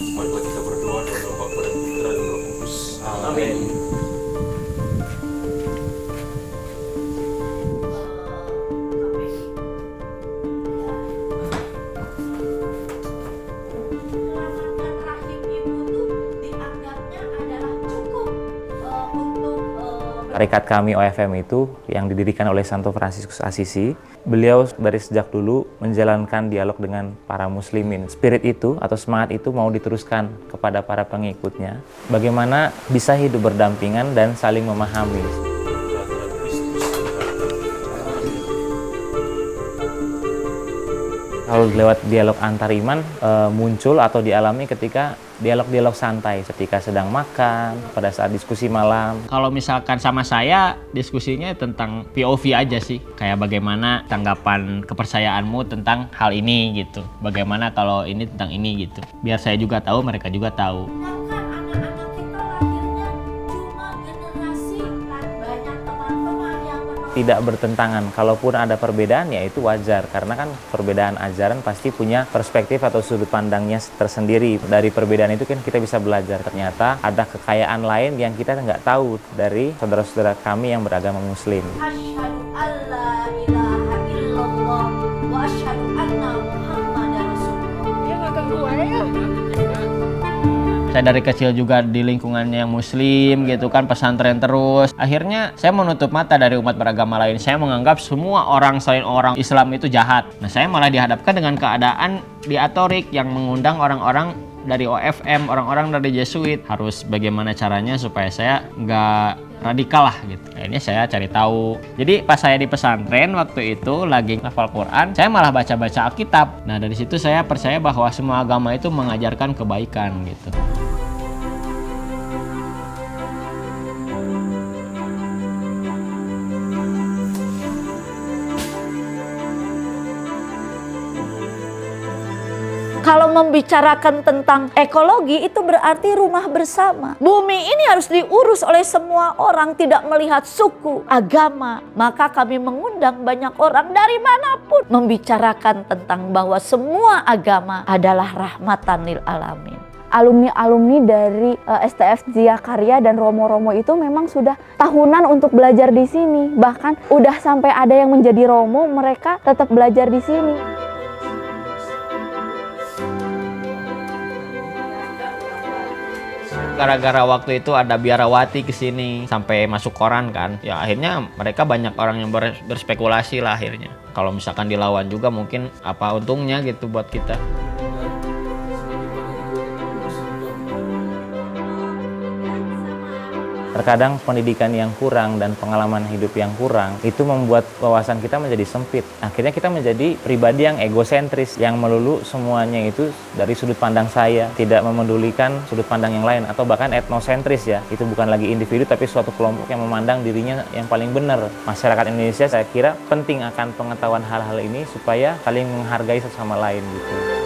Marilah kita berdoa dalam nama Bapa dan Putra dan Roh Kudus. Amin. Tarekat kami OFM itu yang didirikan oleh Santo Fransiskus Assisi. Beliau dari sejak dulu menjalankan dialog dengan para muslimin. Spirit itu atau semangat itu mau diteruskan kepada para pengikutnya. Bagaimana bisa hidup berdampingan dan saling memahami. Kalau lewat dialog antar iman muncul atau dialami ketika dialog-dialog santai, ketika sedang makan, pada saat diskusi malam. Kalau misalkan sama saya, diskusinya tentang POV aja sih. Kayak bagaimana tanggapan kepercayaanmu tentang hal ini gitu. Bagaimana kalau ini tentang ini gitu. Biar saya juga tahu, mereka juga tahu. Tidak bertentangan, kalaupun ada perbedaan ya itu wajar, karena kan perbedaan ajaran pasti punya perspektif atau sudut pandangnya tersendiri. Dari perbedaan itu kan kita bisa belajar, ternyata ada kekayaan lain yang kita nggak tahu dari saudara-saudara kami yang beragama muslim. Asyhadu alla ilaha illallah wa asyhadu anna Muhammadar Rasulullah. Ya nggak ganggu ya. Saya dari kecil juga di lingkungannya muslim gitu kan, pesantren terus. Akhirnya saya menutup mata dari umat beragama lain. Saya menganggap semua orang selain orang Islam itu jahat. Nah, saya malah dihadapkan dengan keadaan diatorik yang mengundang orang-orang dari OFM, orang-orang dari Jesuit. Harus bagaimana caranya supaya saya nggak radikal lah gitu. Akhirnya saya cari tahu. Jadi pas saya di pesantren waktu itu lagi hafal Quran, saya malah baca-baca Alkitab. Nah, dari situ saya percaya bahwa semua agama itu mengajarkan kebaikan gitu. Kalau membicarakan tentang ekologi itu berarti rumah bersama. Bumi ini harus diurus oleh semua orang, tidak melihat suku, agama. Maka kami mengundang banyak orang dari manapun membicarakan tentang bahwa semua agama adalah rahmatan lil alamin. Alumni-alumni dari STF Zia Karya dan Romo-Romo itu memang sudah tahunan untuk belajar di sini. Bahkan udah sampai ada yang menjadi Romo, mereka tetap belajar di sini. Gara-gara waktu itu ada biarawati kesini sampai masuk koran kan, ya akhirnya mereka banyak orang yang berspekulasi lah akhirnya. Kalau misalkan dilawan juga mungkin apa untungnya gitu buat kita. Terkadang pendidikan yang kurang dan pengalaman hidup yang kurang itu membuat wawasan kita menjadi sempit. Akhirnya kita menjadi pribadi yang egosentris, yang melulu semuanya itu dari sudut pandang saya, tidak memedulikan sudut pandang yang lain, atau bahkan etnosentris ya. Itu bukan lagi individu tapi suatu kelompok yang memandang dirinya yang paling benar. Masyarakat Indonesia saya kira penting akan pengetahuan hal-hal ini supaya saling menghargai sesama lain gitu.